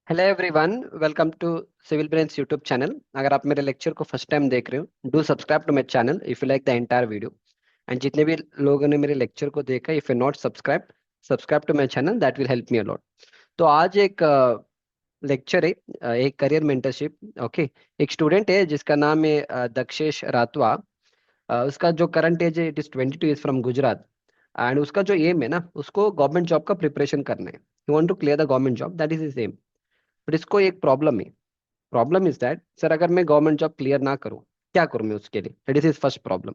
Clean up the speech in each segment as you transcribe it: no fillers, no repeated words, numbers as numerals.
Hello everyone, welcome to civil brains YouTube channel. अगर आप मेरे लेक्चर को फर्स्ट टाइम देख रहे हो, do subscribe to my channel if you like the entire video. And जितने भी लोगों ने मेरे लेक्चर को देखा, if you not subscribe, subscribe to my channel, that will help me a lot. तो आज एक लेक्चर है, एक करियर मेंटरशिप। ओके। एक स्टूडेंट है जिसका नाम है दक्षेश रातवा। उसका जो करंट एज है, it is 22, is from Gujarat. And उसका जो एम है ना, उसको गवर्नमेंट जॉब का प्रिपरेशन करना है। You want to clear the government job, that is his aim. But इसको एक प्रॉब्लम है। प्रॉब्लम इज दैट, सर अगर मैं गवर्नमेंट जॉब क्लियर ना करूं, क्या करूं मैं उसके लिए? That is his first problem.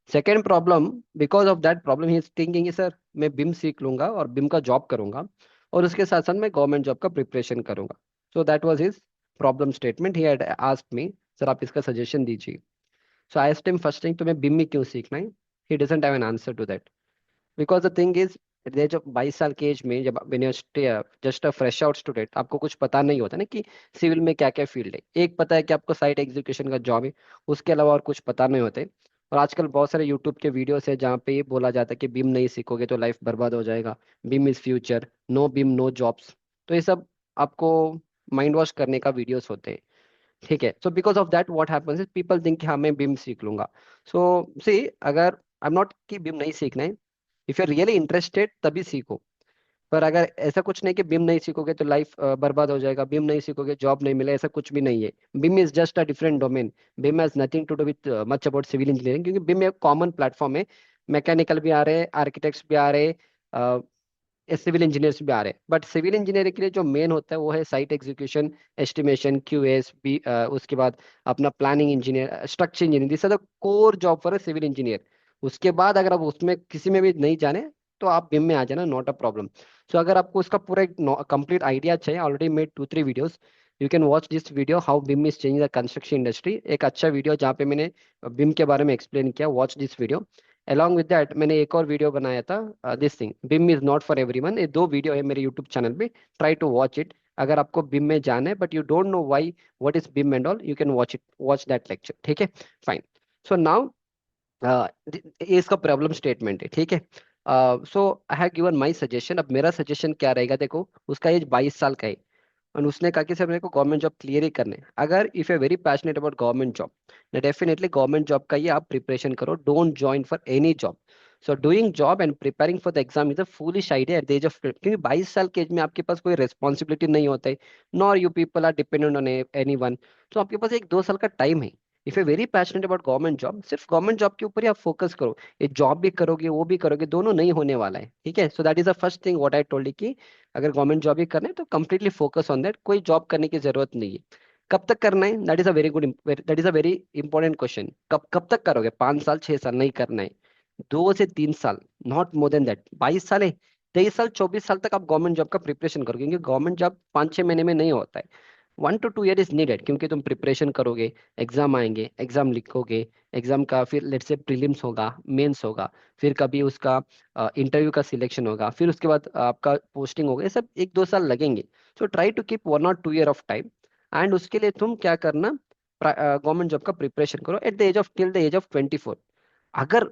Second problem, because of that problem he is thinking sir मैं बिम सीख लूंगा और बिम का जॉब करूंगा और उसके साथ साथ मैं गवर्नमेंट जॉब का प्रिपरेशन करूंगा। So that was his problem statement. He had asked me, sir आप इसका सजेशन दीजिए। So I asked him first thing, तुम्हें बिम में क्यों सीखना है? He doesn't have an answer to that. Because the thing is, as of 22 साल की एज में, जब just a fresh out student, आपको कुछ पता नहीं होता ना कि सिविल में क्या क्या फील्ड है। एक पता है कि आपको साइट एग्जीक्यूशन का जॉब है, उसके अलावा और कुछ पता नहीं होते। और आजकल बहुत सारे यूट्यूब के वीडियोस है जहाँ पे ये बोला जाता है कि बिम नहीं सीखोगे तो लाइफ बर्बाद हो जाएगा, BIM is future, no BIM no jobs. तो ये सब आपको माइंड वॉश करने का वीडियोस होते हैं। ठीक है। So because of that what happens is, people think कि हाँ मैं बिम सीख लूंगा। सो सी, अगर आई एम नॉट कि बिम नहीं सीखना है, इफ यू रियली इंटरेस्टेड तभी सीखो। पर अगर ऐसा कुछ नहीं कि बिम नहीं सीखोगे तो लाइफ बर्बाद हो जाएगा, बिम नहीं सीखोगे जॉब नहीं मिले, ऐसा कुछ भी नहीं है। BIM is just a different domain. BIM has nothing to do with much about civil engineering, क्योंकि बिम एक कॉमन प्लेटफॉर्म है। मैकेनिकल भी आ रहे हैं, आर्किटेक्ट्स भी आ रहे हैं, सिविल इंजीनियर्स भी आ रहे हैं। बट सिविल इंजीनियरिंग के लिए जो मेन होता है वो है साइट एग्जीक्यूशन, एस्टिमेशन, क्यूएस भी, उसके बाद अपना planning engineer, structure engineer, this are the core job for a civil engineer. उसके बाद अगर आप उसमें किसी में भी नहीं जाने तो आप बिम में आ जाना, नॉट अ प्रॉब्लम। सो अगर आपको उसका पूरा एक कंप्लीट आइडिया चाहिए, already made 2-3 videos. You can watch this video, how BIM is changing the construction industry. एक अच्छा वीडियो जहाँ पे मैंने बिम के बारे में एक्सप्लेन किया, watch this video. Along with that मैंने एक और वीडियो बनाया था, this thing BIM is not for everyone. ये दो वीडियो है मेरे यूट्यूब चैनल पे, ट्राई टू वॉच इट। अगर आपको बिम में जाना है but you don't know why what is BIM and all, you can watch it, watch that lecture. ठीक है, फाइन। सो नाउ ये इसका प्रॉब्लम स्टेटमेंट है। ठीक है। So I have given my suggestion. अब मेरा सजेशन क्या रहेगा, देखो उसका एज 22 साल का है और उसने कहा कि सर मेरे को गवर्नमेंट जॉब क्लियर ही करने हैं। अगर if you very passionate about government job, definitely government job का ही आप प्रिपरेशन करो, don't join for any job. So doing job and preparing for the exam is a foolish idea at the age of, क्योंकि 22 साल के as में आपके पास कोई रिस्पॉन्सिबिलिटी नहीं होता है, nor you people are dependent on any one. तो आपके पास 1-2 साल का टाइम है। If you very passionate about government job, सिर्फ गवर्नमेंट जॉब के ऊपर ही आप फोकस करो। ये जॉब भी करोगे वो भी करोगे, दोनों नहीं होने वाला है। ठीक है। So that is the first thing what I told, कि अगर गवर्नमेंट जॉब ही करना है तो कंप्लीटली फोकस ऑन दैट, कोई जॉब करने की जरूरत नहीं है। कब तक करना है, that is a very good, that is a very important question. कब कब तक करोगे? 5 साल 6 साल नहीं करना है, 2 से 3 साल, नॉट मोर देन दैट। 22 साल है, 23 साल 24 साल तक आप गवर्नमेंट जॉब का प्रिपरेशन करोगे, क्योंकि गवर्नमेंट जॉब 5-6 महीने में नहीं होता है। 1 to 2 ईयर इज नीडेड, क्योंकि तुम प्रिपरेशन करोगे, एग्जाम आएंगे, एग्जाम लिखोगे, एग्जाम का फिर लेट्स से प्रीलिम्स होगा, मेंस होगा, फिर कभी उसका इंटरव्यू का सिलेक्शन होगा, फिर उसके बाद आपका पोस्टिंग होगा। ये सब 1-2 साल लगेंगे। So try to keep 1 or 2 year of time. And उसके लिए तुम क्या करना, गवर्नमेंट जॉब का प्रिपरेशन करो at the age of, till the age of 24। अगर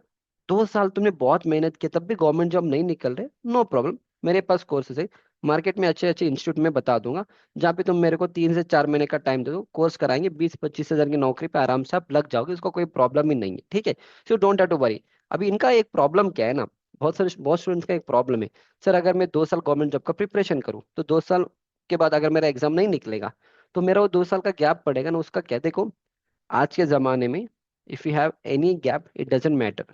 2 साल तुमने बहुत मेहनत की तब भी गवर्नमेंट जॉब नहीं निकल रहे, नो प्रॉब्लम। मेरे पास कोर्सेज है, मार्केट में अच्छे अच्छे इंस्टीट्यूट में बता दूंगा, जहाँ पे तुम मेरे को 3 से 4 महीने का टाइम दे दो, कोर्स कराएंगे, 20-25 हजार की नौकरी पे आराम से आप लग जाओगे, उसका कोई प्रॉब्लम ही नहीं है। ठीक है। So don't have to worry. अभी इनका एक प्रॉब्लम क्या है ना, बहुत स्टूडेंट्स का एक प्रॉब्लम है, सर अगर मैं 2 साल गवर्नमेंट जॉब का प्रिपरेशन करूँ तो 2 साल के बाद अगर मेरा एग्जाम नहीं निकलेगा तो मेरा वो 2 साल का गैप पड़ेगा ना, उसका क्या? देखो आज के जमाने में, if you have any gap it doesn't matter.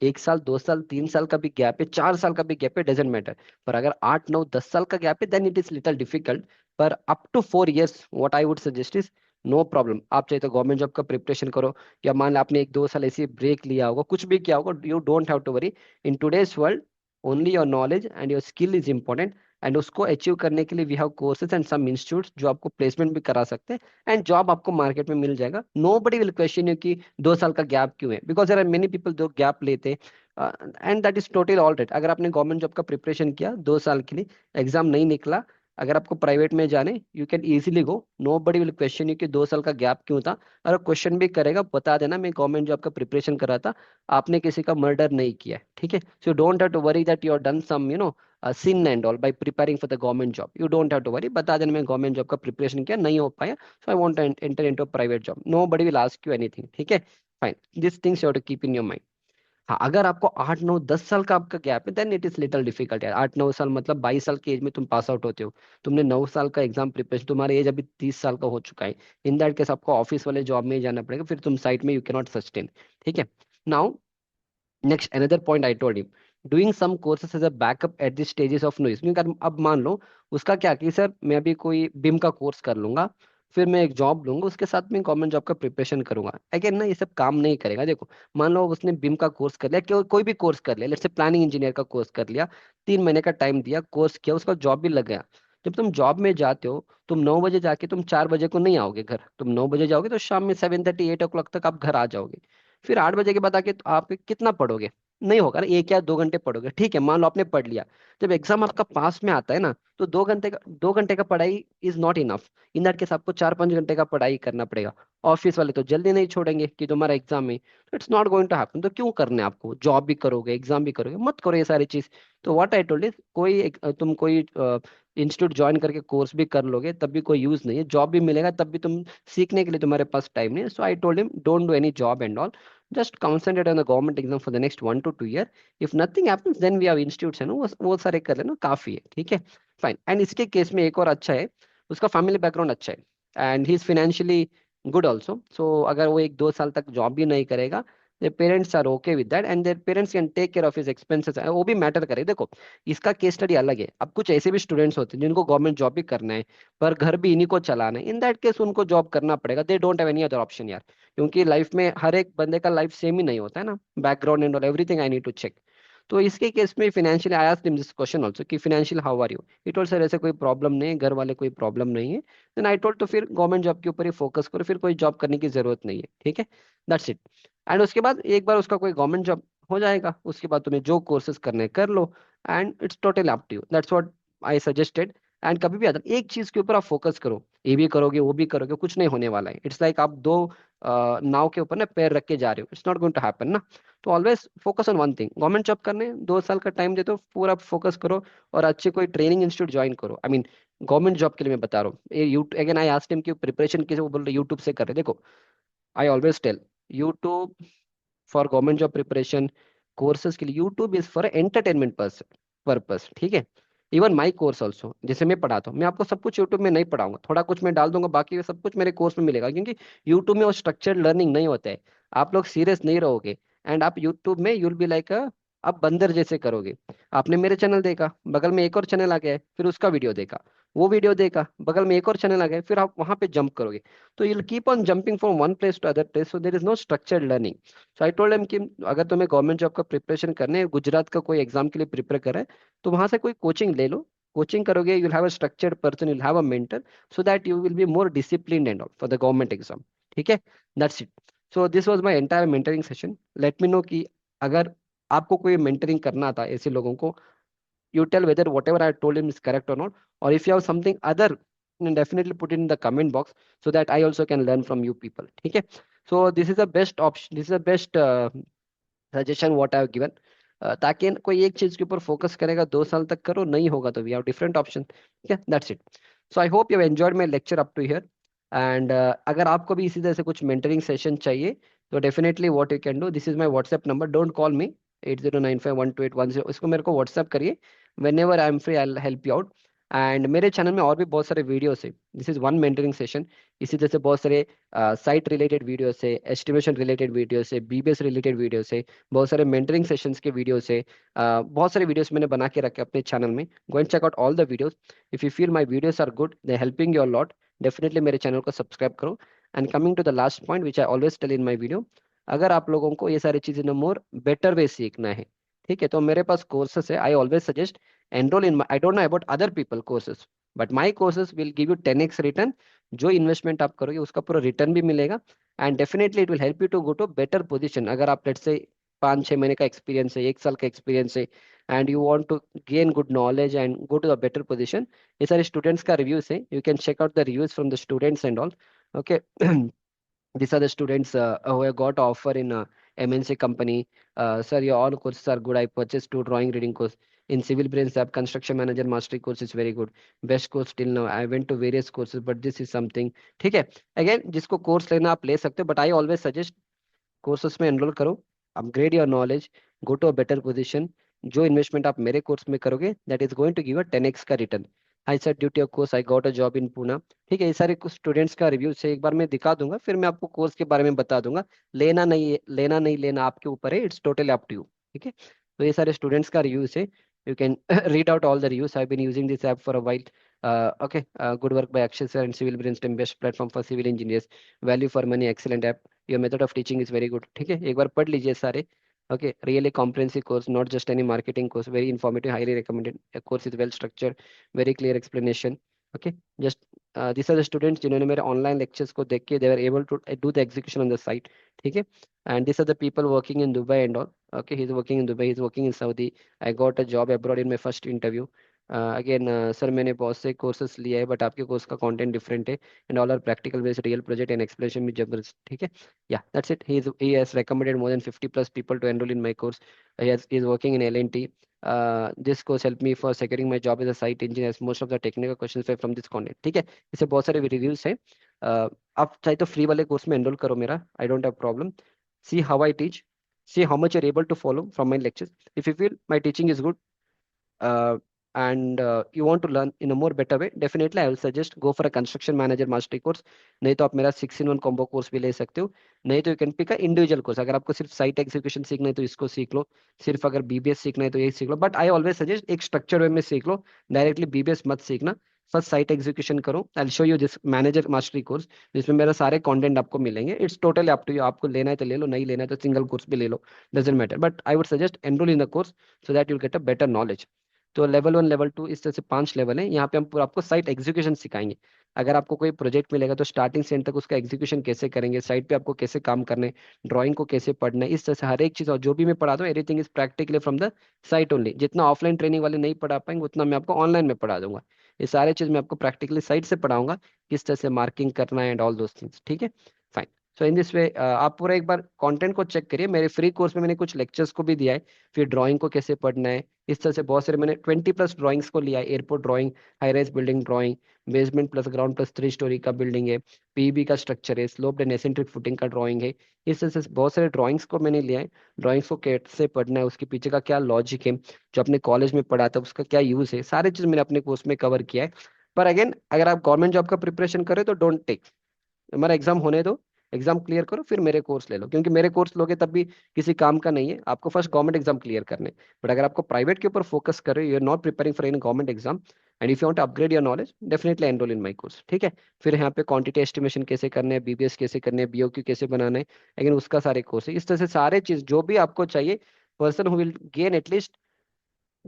1 साल 2 साल 3 साल का भी गैप है, 4 साल का भी गैप है, डजेंट मैटर। पर अगर 8-9-10 साल का गैप है, then it is little difficult. पर up to 4 years what I would suggest is, no problem. आप चाहे तो गवर्नमेंट जॉब का प्रिपरेशन करो, या मान लो आपने 1-2 साल ऐसे ब्रेक लिया होगा, कुछ भी किया होगा, you don't have to worry. In today's world only your knowledge and your skill is important. And उसको अचीव करने के लिए we have courses and some institutes जो आपको प्लेसमेंट भी करा सकते हैं, एंड जॉब आपको मार्केट में मिल जाएगा। Nobody will question you कि 2 साल का गैप क्यों है, because there are many people जो गैप लेते, and that is total all right. अगर आपने गवर्नमेंट जॉब का प्रिपरेशन किया 2 साल के लिए, एग्जाम नहीं निकला, अगर आपको प्राइवेट में जाने, you can easily go, nobody will question you कि 2 साल का गैप क्यों था। अगर क्वेश्चन भी करेगा, बता देना मैं गवर्नमेंट जॉब का प्रिपरेशन कर रहा था, आपने किसी का मर्डर नहीं किया है। ठीक है। So don't have to worry that you are done some sin and all by preparing for the government job. You don't have to worry. बता देना मैं government job का preparation किया नहीं हो पाया, so I want to enter into a private job. Nobody will ask you anything. ठीक है, fine. These things you have to keep in your mind. हाँ, अगर आपको 8 9 10 साल का आपका गैप है, then it is little difficult यार। 8 9 साल मतलब 22 साल की एज में तुम पास आउट होते हो, तुमने 9 साल का एग्जाम प्रिपरेशन, तुम्हारा एज अभी 30 साल का हो चुका है। इन दैट केस आपको ऑफिस वाले जॉब में ही जाना पड़ेगा, फिर तुम साइट में यू कैनॉट सस्टेन। ठीक है, now next another point I told you, doing some courses as a backup at this stages of noise. क्योंकि अब मान लो उसका क्या कि सर मैं अभी कोई बिम का कोर्स कर लूंगा, फिर मैं एक जॉब लूंगा, उसके साथ में गवर्नमेंट जॉब का प्रिपरेशन करूंगा, अगेन ना ये सब काम नहीं करेगा। देखो मान लो उसने बिम का कोर्स कर लिया, कोई भी कोर्स कर लिया, लेट्स से प्लानिंग इंजीनियर का कोर्स कर लिया, 3 महीने का टाइम दिया, कोर्स किया, उसका जॉब भी लग गया। जब तुम जॉब में जाते हो, तुम 9 बजे जाके तुम 4 बजे को नहीं आओगे घर, तुम 9 बजे जाओगे तो शाम में 7:30 8 o'clock तक आप घर आ जाओगे। फिर 8 बजे के बाद आके तो आप कितना पढ़ोगे? नहीं होगा ना, 1 या 2 घंटे पढ़ोगे। ठीक है, मान लो आपने पढ़ लिया, जब एग्जाम आपका पास में आता है ना, तो 2 घंटे का पढ़ाई is not enough. In that case आपको 4 5 घंटे का पढ़ाई करना पड़ेगा। ऑफिस वाले तो जल्दी नहीं छोड़ेंगे कि तुम्हारा एग्जाम है, तो it's not going to happen. तो क्यों करने हैं आपको? जॉब भी करोगे, एग्जाम भी करोगे, मत करो ये सारी चीज। तो व्हाट आई टोल्ड इज, तुम कोई इंस्टीट्यूट ज्वाइन करके कोर्स भी कर लोगे तब भी कोई यूज नहीं है, जॉब भी मिलेगा तब भी तुम सीखने के लिए तुम्हारे पास टाइम नहीं है। So I told him don't do any job and all, just concentrate on the government exam for the next 1 to 2 year. If nothing happens, then we have institutes है ना, वो सारे कर लेना काफी है। ठीक है, फाइन। एंड इसके केस में एक और अच्छा है, उसका फैमिली बैकग्राउंड अच्छा है and he is financially good also. So अगर वो 1 2 साल तक जॉब भी नहीं करेगा, their parents are okay with that and their parents can take care of his expenses, वो भी मैटर करे। देखो इसका केस स्टडी अलग है। अब कुछ ऐसे भी स्टूडेंट्स होते हैं जिनको गवर्नमेंट जॉब भी करना है, पर घर भी इन्हीं को चलाना है, इन दैट केस उनको जॉब करना पड़ेगा, they don't have any other option यार। क्योंकि लाइफ में हर एक बंदे का लाइफ सेम ही नहीं होता है ना, background and all everything I need to check. तो इसके केस में financially I asked him this question also कि financial how are you, he told sir ऐसे कोई प्रॉब्लम नहीं है, घर वाले कोई प्रॉब्लम नहीं है। देन आई टोल्ड तो फिर गवर्नमेंट जॉब के ऊपर ही फोकस करो, फिर कोई जॉब करने की जरूरत नहीं है। ठीक है, दैट्स इट। एंड उसके बाद एक बार उसका कोई गवर्नमेंट जॉब हो जाएगा, उसके बाद तुम्हें जो कोर्सेज करने कर लो, and it's totally up to you, that's what I suggested. And कभी भी अगर एक चीज के ऊपर आप फोकस करो, ये भी करोगे वो भी करोगे, कुछ नहीं होने वाला है। इट्स लाइक आप दो नाव के ऊपर ना पैर रख के जा रहे हो, it's not going to happen ना। तो always focus on one thing, government job करने 2 साल का टाइम दे दो, पूरा फोकस करो और अच्छे कोई ट्रेनिंग इंस्टीट्यूट ज्वाइन करो। आई मीन गवर्नमेंट जॉब के लिए मैं बता रहा हूँ। ये YouTube again I asked him कि प्रिपरेशन कैसे, वो बोल रहे यूट्यूब से कर रहे। देखो I always tell YouTube for government job preparation courses के लिए, YouTube is for entertainment purpose. ठीक है, इवन माई कोर्स ऑल्सो, जैसे मैं पढ़ाता हूँ, मैं आपको सब कुछ यूट्यूब में नहीं पढ़ाऊंगा, थोड़ा कुछ मैं डाल दूंगा, बाकी सब कुछ मेरे कोर्स में मिलेगा। क्योंकि यूट्यूब में वो स्ट्रक्चर्ड लर्निंग नहीं होता है, आप लोग सीरियस नहीं रहोगे एंड आप यूट्यूब में यूल बी लाइक आप बंदर जैसे करोगे। आपने मेरे चैनल देखा, बगल में एक और चैनल आ गया है, फिर उसका वीडियो देखा, वो वीडियो देखा, बगल में एक और चैनल आ गया है, फिर आप वहां पे जंप करोगे। तो you'll keep on jumping from one place to other place, so there is no structured learning. So I told him कि अगर तुम्हें गवर्नमेंट जॉब का प्रिपरेशन करने है, गुजरात का कोई एग्जाम के लिए प्रिपेयर कर रहा है, तो वहां से कोई कोचिंग ले लो। कोचिंग करोगे, you'll have a structured person, you'll have a mentor, so that you will be more disciplined and all for the government exam. ठीक है, that's it. So this was my entire mentoring session. Let me know कि अगर आपको कोई mentoring करना था ऐसे लोगों को, you tell whether whatever I told him is correct or not, or if you have something other, then definitely put it in the comment box so that I also can learn from you people. ठीक है, so this is the best option, this is the best suggestion what I have given. ताकि कोई एक चीज के ऊपर focus करेगा, 2 साल तक करो, नहीं होगा तो वी हैव डिफरेंट ऑप्शन। ठीक है, that's it. So I hope you enjoyed my lecture up to here. And अगर आपको भी इसी तरह से कुछ मेंटरिंग सेशन चाहिए, तो definitely what you can do, this is my WhatsApp number, don't call मी 8095128110, इसको मेरे को व्हाट्सएप करिए, when ever I am free I help you out. And मेरे चैनल में और भी बहुत सारे वीडियोस है, this is one mentoring session, इसी तरह से बहुत सारे साइट रिलेटेड वीडियोस है, एस्टिमेशन रिलेटेड वीडियोस है, बीबीएस रिलेटेड वीडियोस है, बहुत सारे मेंटरिंग सेशंस के वीडियोस है, बहुत सारे वीडियोस मैंने बना के रखे अपने चैनल में। Go and check out all the videos. If you feel my videos are good, they helping you a lot, definitely मेरे चैनल को सब्सक्राइब करो। And coming to the last point which I always tell in my video, अगर आप लोगों को ये सारी चीजें मोर बेटर वे सीखना है, ठीक है, तो मेरे पास कोर्सेस है, I always suggest enrol in, I don't know about other people courses, but my courses will give you 10x return. जो इन्वेस्टमेंट आप करोगे उसका पूरा रिटर्न भी मिलेगा, and definitely it will help you to go to better position. अगर आप let's say 5 6 महीने का एक्सपीरियंस है, 1 साल का एक्सपीरियंस है, and you want to gain good knowledge and go to the better position, ये सारे स्टूडेंट्स का रिव्यूज है, you can check out the reviews from the students and all. Okay, these are the students who have got offer in MNC company. Sir, your all courses are good. I purchased 2 drawing reading course. in Civil Brains app, construction manager mastery course is very good, best course till now. I went to various courses but this is something. ठीक है, again जिसको course लेना आप ले सकते हो, but I always suggest courses में enrol करो, upgrade your knowledge, go to a better position. जो इन्वेस्टमेंट आप मेरे कोर्स में करोगे that is going to give a 10x का return. I said due to your course I got a job in Poona. ठीक है, ये सारे कुछ स्टूडेंट्स का रिव्यू से एक बार मैं दिखा दूंगा, फिर मैं आपको कोर्स के बारे में बता दूंगा। लेना नहीं लेना आपके ऊपर है, it's totally up to you. ठीक है, तो ये सारे स्टूडेंट्स का रिव्यू है, you can read out all the reviews. I been using this app for a while. Okay, good work by Akshay sir and Civil Brainstem, best platform for civil engineers, value for money, excellent app, your method of teaching is very good. ठीक है, एक बार पढ़ लीजिए सारे। Okay, really comprehensive course, not just any marketing course, very informative, highly recommended course, is well structured, very clear explanation. Okay, just this are the students जिन्होंने मेरे online lectures को देख के they are able to do the execution on the site. ठीक है, and this are the people working in Dubai and all. Okay, he is working in Dubai, he is working in Saudi. I got a job abroad in my first interview. Again sir मैंने बहुत से courses लिए हैं but आपके course का content different है, and all are practical based, real project and explanation भी जबरदस्त। ठीक है, yeah, that's it. He has recommended more than 50 plus people to enroll in my course. He is working in L&T. This course helped me for securing my job as a site engineer, as most of the technical questions were from this content. ठीक है, इसे बहुत सारे reviews हैं। आप चाहे तो free वाले कोर्स में एनरोल करो मेरा, I don't have problem. See how I teach, see how much you're able to follow from my lectures. If you feel my teaching is good and you want to learn in a more better way, definitely I will suggest go for a construction manager mastery course. नहीं तो आप मेरा 6-in-1 combo course भी ले सकते हो, नहीं तो you can pick a individual course. अगर आपको सिर्फ साइट एग्जीक्यूशन सीखना है तो इसको सीख लो, सिर्फ अगर बीबीएस सीखना है तो यही सीख लो, बट आई ऑलवेज सजेस्ट एक स्ट्रक्चर वे में सीख लो, डायरेक्टली बीबीएस मत सीखना। फर्स्ट साइट एग्जीक्यूशन करो, I will show you this manager mastery course जिसमें मेरा सारे कंटेंट आपको मिलेंगे। It's totally up to you, आपको लेना है तो ले लो, नहीं लेना है तो सिंगल कोर्स भी ले लो, doesn't matter, but I would suggest enrol in the course so that you'll get a better knowledge. तो लेवल 1 लेवल 2 इस तरह से 5 लेवल है। यहाँ पे हम पूरा आपको साइट एग्जीक्यूशन सिखाएंगे। अगर आपको कोई प्रोजेक्ट मिलेगा तो स्टार्टिंग से एंड तक उसका एग्जीक्यूशन कैसे करेंगे, साइट पे आपको कैसे काम करना है, ड्राइंग को कैसे पढ़ना है, इस तरह से हर एक चीज़। और जो भी मैं पढ़ाता हूँ everything is practically from the site only. जितना ऑफलाइन ट्रेनिंग वाले नहीं पढ़ा पाएंगे उतना मैं आपको ऑनलाइन में पढ़ा दूंगा। ये सारे चीज़ मैं आपको प्रैक्टिकली साइट से पढ़ाऊंगा, किस तरह से मार्किंग करना है एंड ऑल दोस थिंग्स। ठीक है, fine. So in this way आप पूरा एक बार कंटेंट को चेक करिए। मेरे फ्री कोर्स में मैंने कुछ लेक्चर्स को भी दिया है, फिर ड्राइंग को कैसे पढ़ना है, इस तरह से बहुत सारे मैंने 20+ ड्राइंग्स को लिया है। Airport drawing, high rise building drawing, basement plus ground plus 3 story का बिल्डिंग है, पीईबी का स्ट्रक्चर है, स्लोप्ड एंड एसेंट्रिक फुटिंग का ड्राइंग है। इस तरह से बहुत सारे ड्राइंग्स को मैंने लिया है। ड्राइंग्स को कैसे पढ़ना है, उसके पीछे का क्या लॉजिक है, जो अपने कॉलेज में पढ़ा था उसका क्या यूज है, सारे चीज मैंने अपने कोर्स में कवर किया है। पर अगेन अगर आप गवर्नमेंट जॉब का प्रिपरेशन करें तो डोंट टेक, हमारा एग्जाम होने दो, एग्जाम क्लियर करो फिर मेरे कोर्स ले लो, क्योंकि मेरे कोर्स लोगे तब भी किसी काम का नहीं है। आपको फर्स्ट गवर्नमेंट एग्जाम क्लियर करने, बट अगर आपको प्राइवेट के ऊपर फोकस कर रहे हो, you are not preparing for any government exam and if you want to upgrade your knowledge, definitely enrol in my course. ठीक है, फिर यहाँ पे क्वांटिटी एस्टिमेशन कैसे करने हैं, बीबीएस कैसे करने हैं, बीओक्यू कैसे बनाना है, लेकिन उसका सारे कोर्स है। इस तरह से सारे चीज जो भी आपको चाहिए, person who will gain at least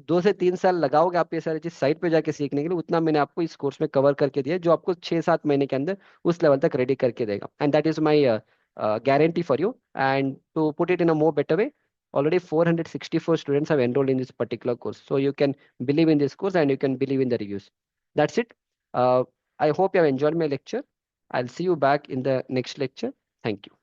2 से 3 साल लगाओगे आप ये सारी चीज साइट पे जाके सीखने के लिए, उतना मैंने आपको इस कोर्स में कवर करके दिया जो आपको 6-7 महीने के अंदर उस लेवल तक रेडी करके देगा। And that is my guarantee for you. And to put it in a more better way, already 464 students have enrolled in this particular course, so you can believe in this course and you can believe in the reviews. That's it. uh, I hope you have enjoyed my lecture. I'll see you back in the next lecture. Thank you.